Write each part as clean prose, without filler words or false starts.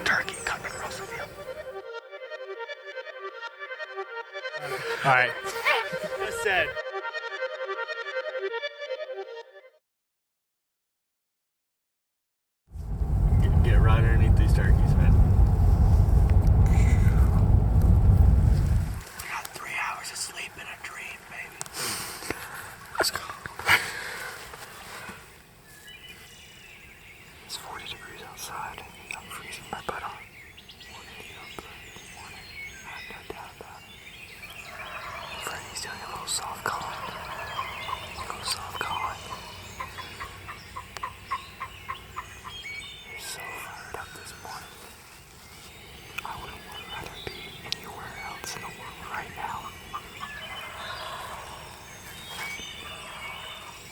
turkey coming across the field. All right. Just said. Get right underneath these turkeys, man. We got 3 hours of sleep in a dream, baby. Let's go. It's 40 degrees outside. I'm freezing my butt off. I have no doubt about it. Freddie's doing a little soft calling. He's so fired up this morning. I wouldn't rather be anywhere else in the world right now.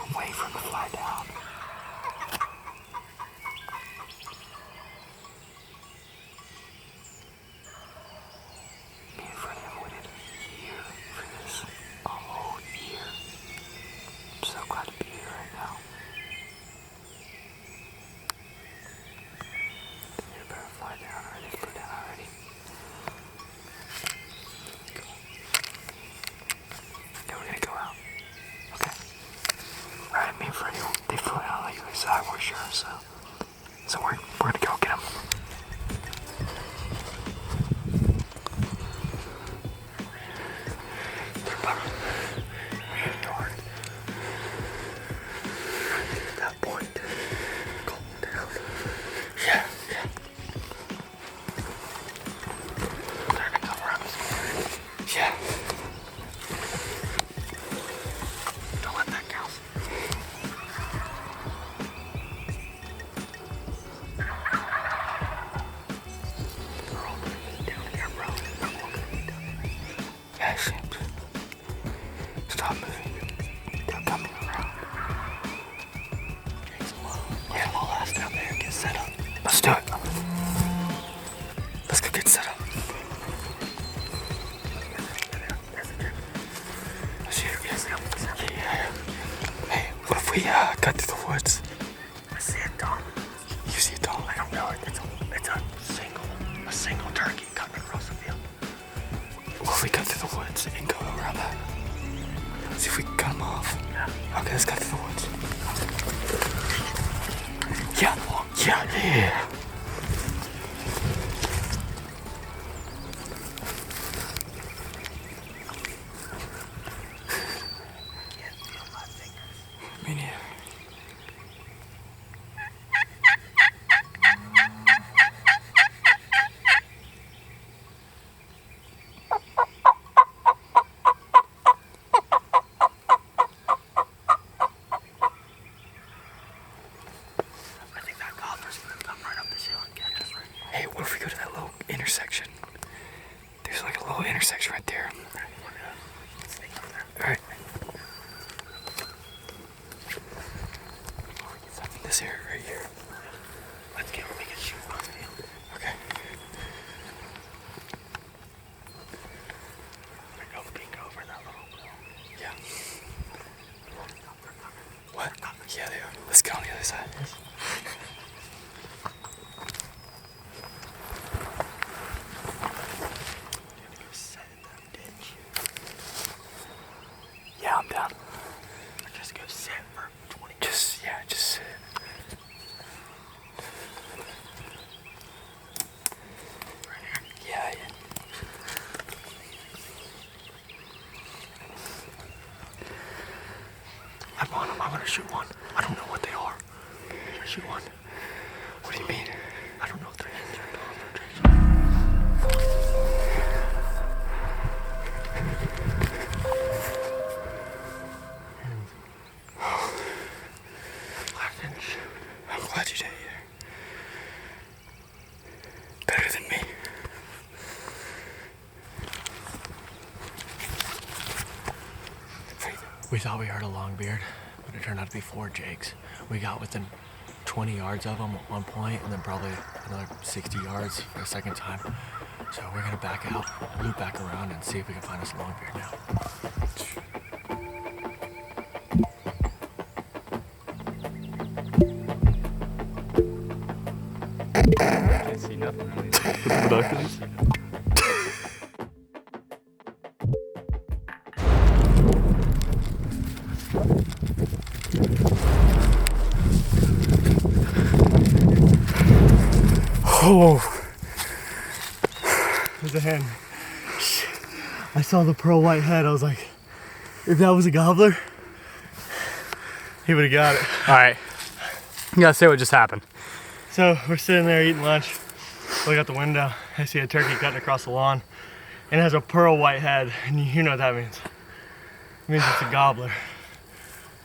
I'm waiting for him to fly down. Me and Freddie have waited a year for this. A whole year. I'm so glad to be here right now. You better fly down already. Flew down already. Then we're gonna go out. Okay. Alright, me and Freddie, they flew out on the other side, we're sure, so we're gonna go get them. They're about really dark. At that point, calm down. Yeah. They're gonna come around this corner. Yeah. Don't let that go. They're all gonna be down here, bro. They're all gonna be down here. Yeah, Shimps. Stop moving. They're coming around. Yeah, we'll last down there and get set up. Let's do it. Let's go get set up. Yeah. Hey, what if we cut through the woods? I see a dog. You see a dog? I don't know. It's a single turkey coming across the field. What if we cut through the woods and go around that? See if we can cut them off. Yeah. Okay, let's cut through the woods. Yeah. Can't feel my fingers. Me neither. I think that gobbler's gonna come right up this hill and catch us, right? Hey, what if we go to that little intersection? There's like a little intersection right there. Let's sneak up there. Alright. This area right here. Let's get where we can shoot across the field. Okay. They're going to peek over that little hill. Yeah. What? Yeah, they are. Let's get on the other side. Yeah, I'm down. Just go sit for 20 minutes. Just sit. Right here? Yeah. I'm on them. I'm gonna shoot one. I don't know what they are. Should I shoot one? What do you mean? I don't know if they're hens or dogs. I'm glad you didn't either. Better than me. We thought we heard a longbeard, but it turned out to be 4 jakes. We got within 20 yards of them at one point, and then probably another 60 yards for a second time. So we're gonna back out, loop back around, and see if we can find us a longbeard now. I see nothing. With the binoculars. Oh, there's a hen. I saw the pearl white head. I was like, if that was a gobbler, he would have got it. all right. You gotta say what just happened. So we're sitting there eating lunch. Look out the window. I see a turkey cutting across the lawn, and it has a pearl white head. And you know what that means? It means it's a gobbler.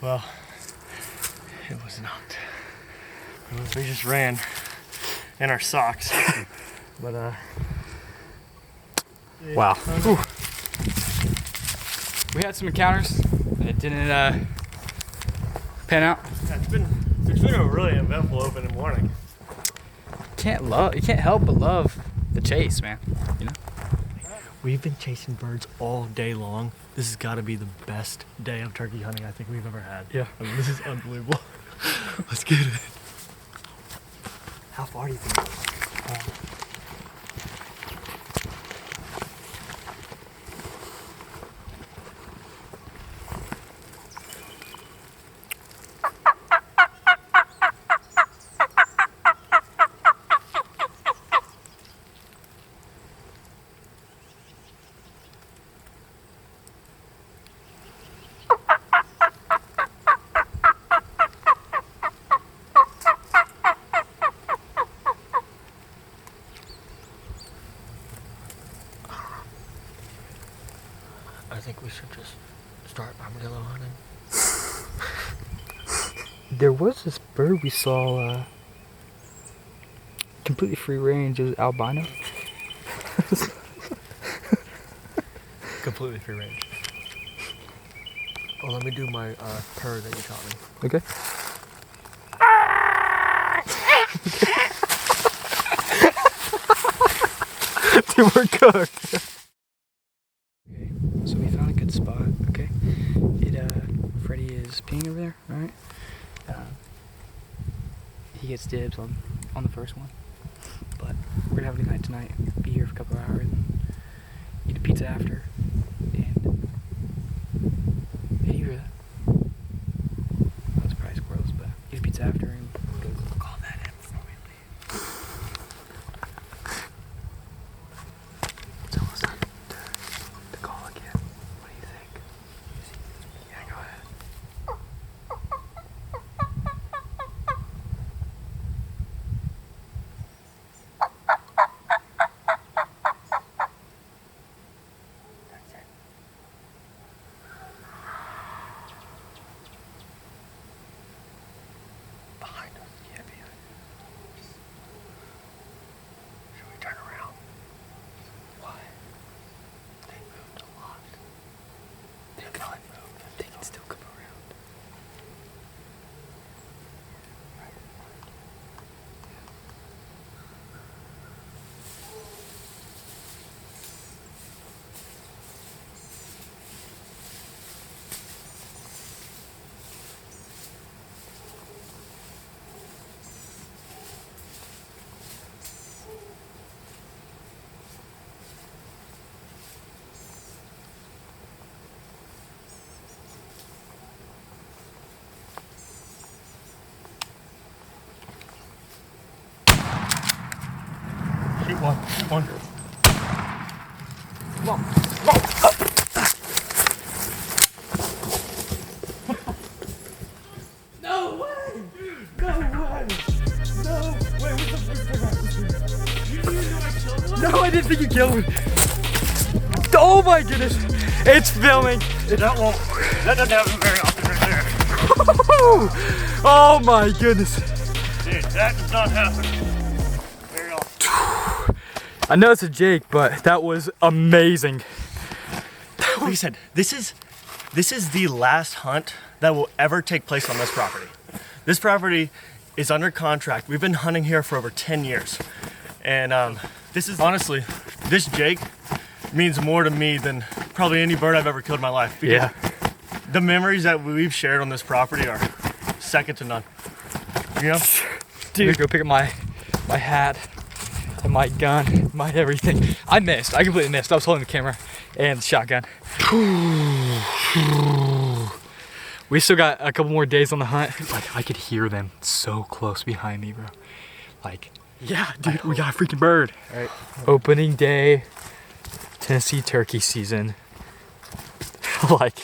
Well, it was not. We just ran in our socks. But Wow. We had some encounters. It didn't pan out. yeah, it's been a really eventful opening morning. You can't help but love the chase, man. You know? We've been chasing birds all day long. This has got to be the best day of turkey hunting I think we've ever had. Yeah. I mean, this is unbelievable. Let's get it. How far do you think? I think we should just start armadillo hunting. There was this bird we saw completely free range. It was albino. Completely free range. Oh, let me do my purr that you taught me. Okay. Dude, we're cooked. Okay, so we found a good spot. Okay, Freddie is peeing over there. All right. He gets dibs on the first one, but we're gonna have a good night tonight. Be here for a couple of hours and eat a pizza after. And hey, you hear that? That was probably squirrels, but eat a pizza after and call that in before we leave. It's almost time to call again. What do you think? Yeah, go ahead. Behind us. Yeah, behind us. Should we turn around? Why? They moved a lot. They can only move. They can still come around. Shoot one. Shoot one. Come on. No way! No way! No! Wait, what the fuck? No, I didn't think you killed me. Oh my goodness! It's filming. That doesn't happen very often right there. Oh my goodness! Dude, that does not happen very often. I know it's a Jake, but that was amazing. Like I said, this is the last hunt that will ever take place on this property. This property is under contract. We've been hunting here for over 10 years. And this is honestly, this Jake means more to me than probably any bird I've ever killed in my life. Because Yeah. the memories that we've shared on this property are second to none. You know? Dude, go pick up my hat. to my gun, my everything. I missed. I completely missed. I was holding the camera and the shotgun. We still got a couple more days on the hunt. Like, I could hear them so close behind me, bro. Like, yeah, dude, we got a freaking bird. All right. Opening day, Tennessee turkey season. Like,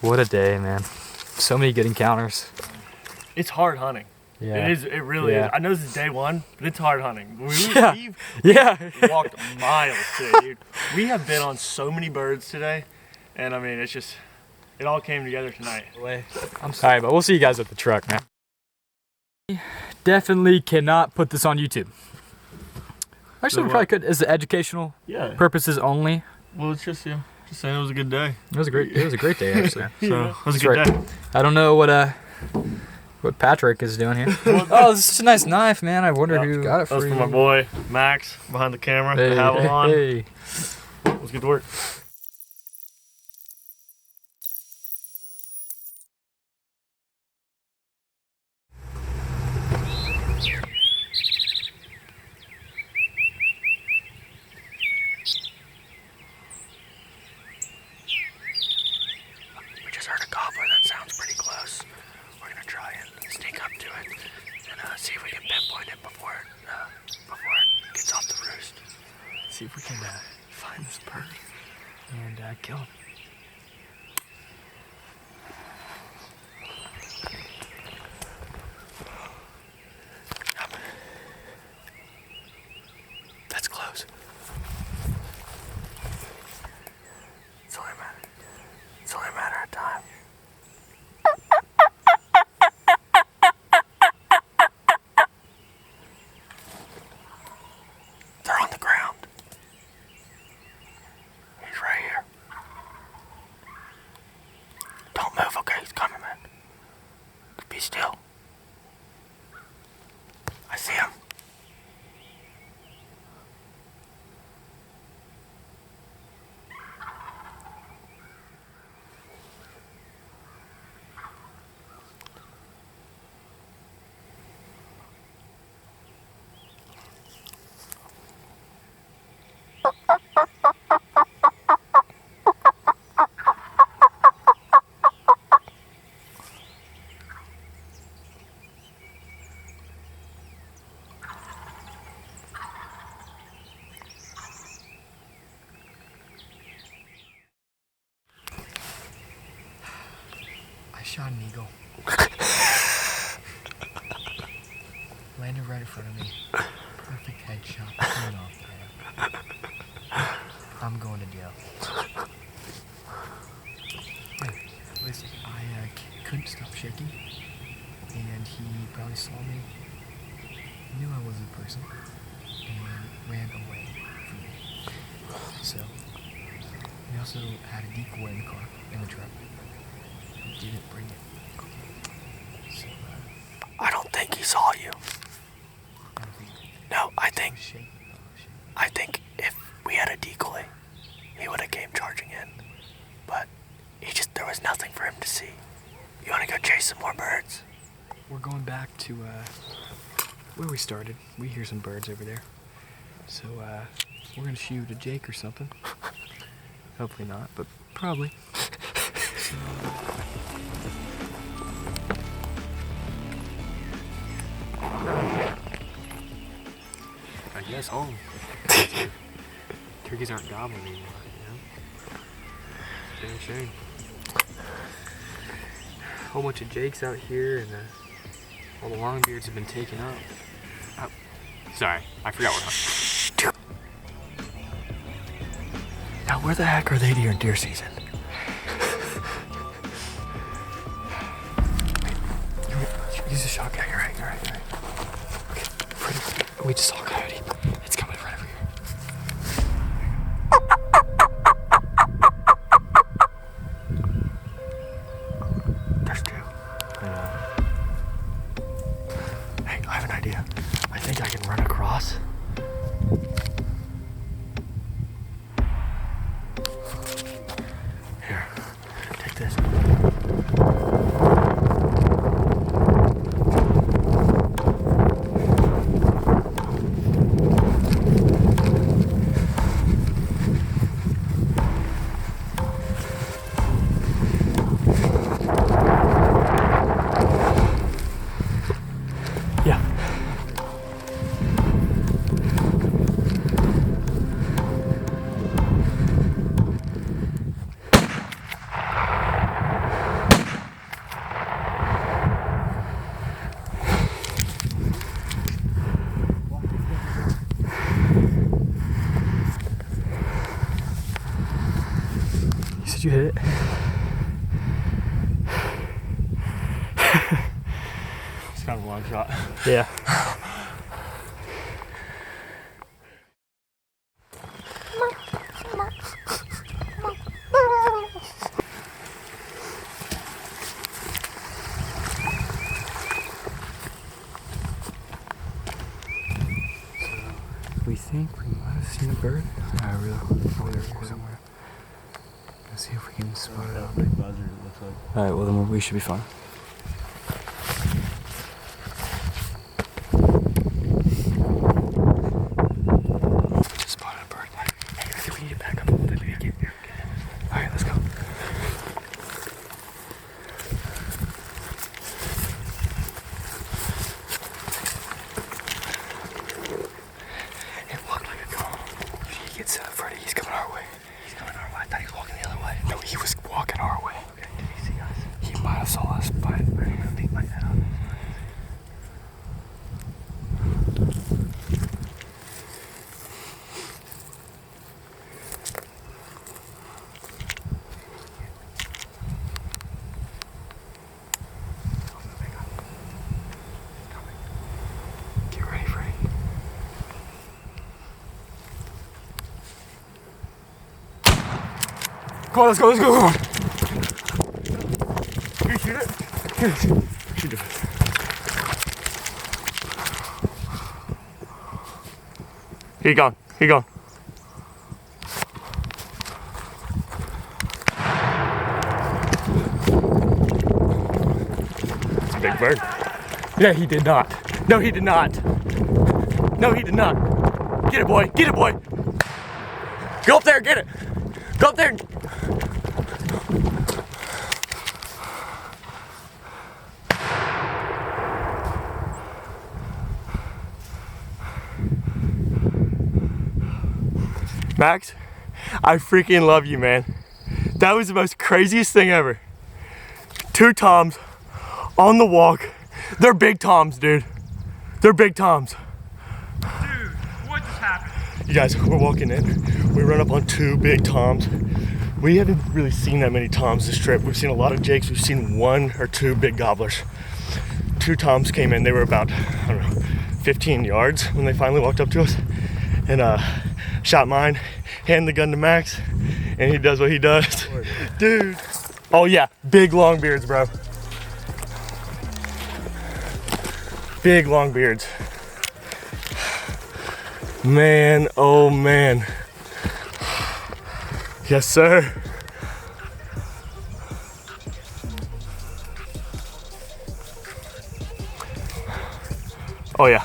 what a day, man. So many good encounters. It's hard hunting. Yeah. It is. It really is. I know this is day one, but it's hard hunting. We've walked miles today, dude. We have been on so many birds today, and I mean, it's just, it all came together tonight. I'm sorry, but we'll see you guys at the truck, man. Definitely cannot put this on YouTube. Actually, we probably could. Is it educational purposes only? Well, it's just just saying it was a good day. It was a great day, actually. So it was a good day. I don't know what Patrick is doing here. Oh, this is such a nice knife, man. I wonder who got it for you. That's for my boy Max behind the camera. Hey, the Havalon. hey. Let's get to work. We just heard a gobbler that sounds pretty close. We're gonna try and sneak up to it and see if we can pinpoint it before it gets off the roost. See if we can find this bird and kill him. That's close. It's only a matter of time. They're on the ground. He's right here. Don't move, okay? He's coming, man. Be still. I see him. I shot an eagle. Landed right in front of me. Perfect headshot. Clean off there. I'm going to jail. Hey, listen, I couldn't stop shaking, and he probably saw me, knew I was a person, and ran away from me. So, we also had a decoy in the car, in the truck. Didn't bring it. So, I don't think he saw you. No, I think if we had a decoy, he would have came charging in. But there was nothing for him to see. You want to go chase some more birds? we're going back to where we started. We hear some birds over there. So we're gonna shoot a Jake or something. Hopefully not, but probably. I guess home. Turkeys aren't gobbling anymore, you know? Shame. Whole bunch of Jakes out here, and all the longbeards have been taken up. Oh, sorry, I forgot what. Now, where the heck are they during deer season? Use a shotgun. You're right. Okay, we just saw a coyote. It's coming right over here. There's two. Hey, I have an idea. I think I can run across. Here, take this. Did you hit it? It's kind of a long shot. Yeah. We think we might have seen a bird. I really hope there is somewhere. Let's see if we can spot it out. Big buzzard, it looks like. Alright, well then we should be fine. Spotted a bird. Hey, I think we need to back up a little bit. Maybe get here. Alright, let's go. It looked like a cone. If he gets Freddy, he's coming our way. He's coming our way. I thought he was walking the other way. No, he was walking our way. Okay, did he see us? He might have saw us, but I'm gonna peek my head out. Get ready, Freddy. Come on, let's go, let's go, come on. Can you shoot it? Shoot it. Here you go. Here you go. It's a big bird. Yeah, he did not. No, he did not. No, he did not. Get it, boy. Get it, boy. Go up there, get it. Go up there. Max, I freaking love you, man. That was the most craziest thing ever. 2 toms on the walk. They're big toms, dude. They're big toms. Dude, what just happened? You guys, we're walking in. We run up on 2 big toms. We haven't really seen that many toms this trip. We've seen a lot of jakes. We've seen 1 or 2 big gobblers. 2 toms came in. They were about, I don't know, 15 yards when they finally walked up to us. And shot mine, hand the gun to Max, and he does what he does. Dude. Oh yeah, big longbeards, bro. Big longbeards. Man, oh man. Yes, sir. Oh yeah.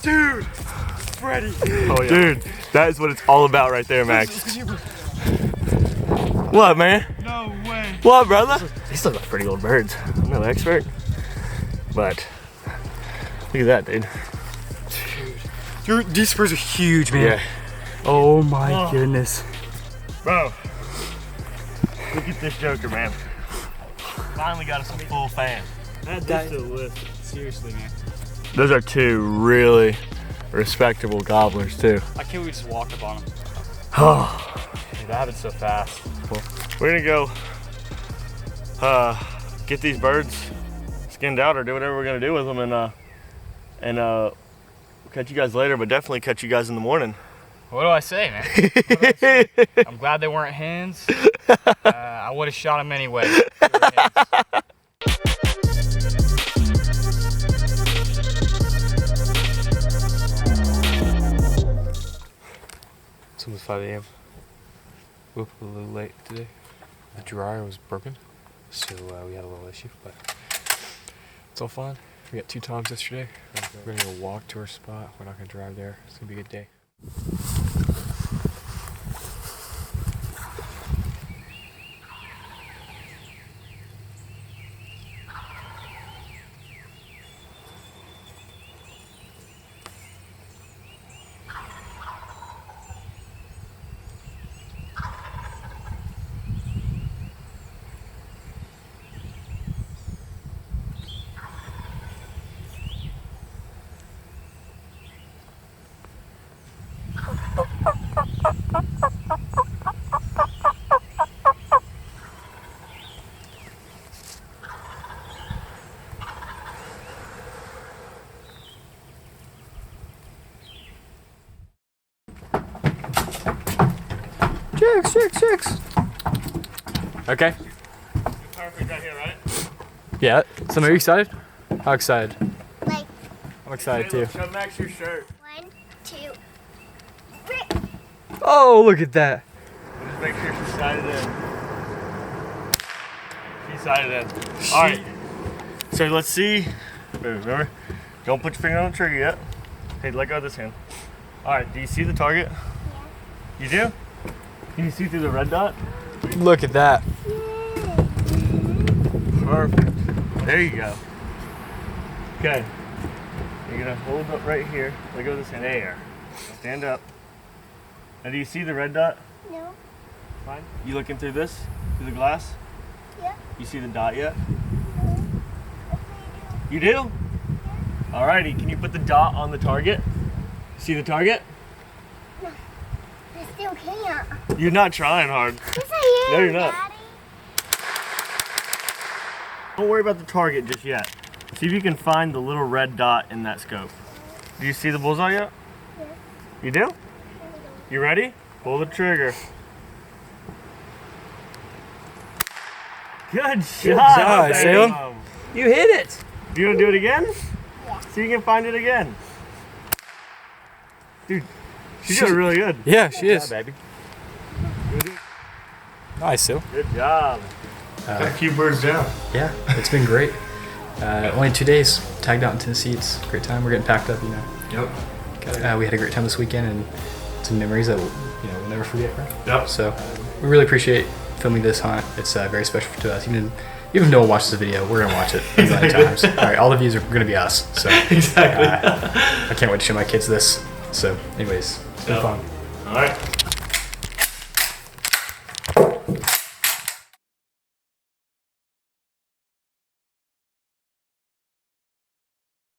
Dude, Freddy. Oh yeah. Dude, that is what it's all about right there, Max. What, man? No way. What, brother? These still got pretty old birds. I'm no expert, but look at that, dude. Dude, these birds are huge, man. Yeah. Oh my goodness. Bro, look at this joker, man. Finally got us a full fan. Add that to the list. Seriously, man. Those are 2 really respectable gobblers too. I can't we just walked up on them. Oh, Dude, that happened so fast. we're gonna go get these birds skinned out or do whatever we're gonna do with them, and catch you guys later. But definitely catch you guys in the morning. What do I say, man? What do I say? I'm glad they weren't hens. I would have shot them anyway. If they were hens. It's almost 5 a.m. Woke up a little late today. The dryer was broken, so we had a little issue, but it's all fine. We got 2 toms yesterday. We're gonna go walk to our spot. We're not gonna drive there. It's gonna be a good day. Chicks. Okay. Perfect right here, right? Yeah. So are you excited? How excited? Like, I'm excited too. Show Max your shirt. 1, 2, 3. Oh, look at that. Just make sure she's sighted in. She's sighted in. All right. So let's see. Remember, don't put your finger on the trigger yet. Hey, let go of this hand. All right. Do you see the target? Yeah. You do? Can you see through the red dot? Look at that. Perfect. There you go. Okay. You're gonna hold up right here. Let go of this hand. There. Stand up. Now, do you see the red dot? No. Fine. You looking through this? Through the glass? Yeah. You see the dot yet? You do? Alrighty. Can you put the dot on the target? See the target? I still can't. You're not trying hard. Yes, I am. No, you're not. Daddy. Don't worry about the target just yet. See if you can find the little red dot in that scope. Do you see the bullseye yet? Yes. You do? You ready? Pull the trigger. Good shot. job, baby. Saylem. You hit it. You gonna do it again? Yeah. See if you can find it again. Dude, she's doing really good. Yeah, she is. Baby. Nice, Sil. Good job. Got a few birds down. Yeah, it's been great. Only 2 days. Tagged out in Tennessee. It's a great time. We're getting packed up, you know. Yep. We had a great time this weekend and some memories that we'll never forget. Right? Yep. So we really appreciate filming this hunt. It's very special to us. Even if no one watches the video, we're gonna watch it a million times. All right, all the views are gonna be us. So Exactly. I can't wait to show my kids this. So, anyways, it's been fun. All right.